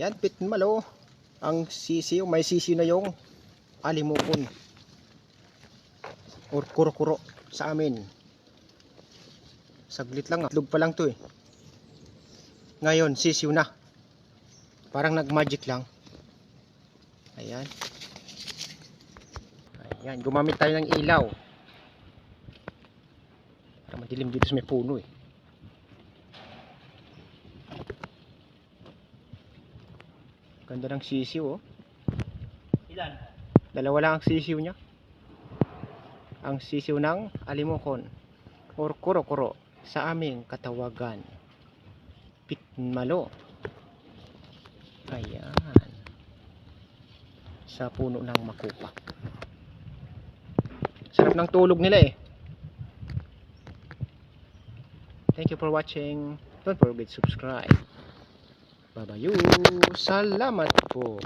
Ayan, pitmalo. Ang sisiw, may sisiw na yung alimukon or kuro-kuro sa amin. Saglit lang, itlog pa lang to eh. Ngayon, sisiw na. Parang nag-magic lang. Ayan. Ayan, gumamit tayo ng ilaw. Para madilim dito sa may puno eh. Ganda ng sisiw oh. Ilan? Dalawa lang ang sisiw niya. Ang sisiw ng alimokon or kuro-kuro sa aming katawagan. Pitmalo. Ayan. Sa puno ng makupa. Sarap ng tulog nila eh. Thank you for watching. Don't forget to subscribe. Babayu. Salamat po.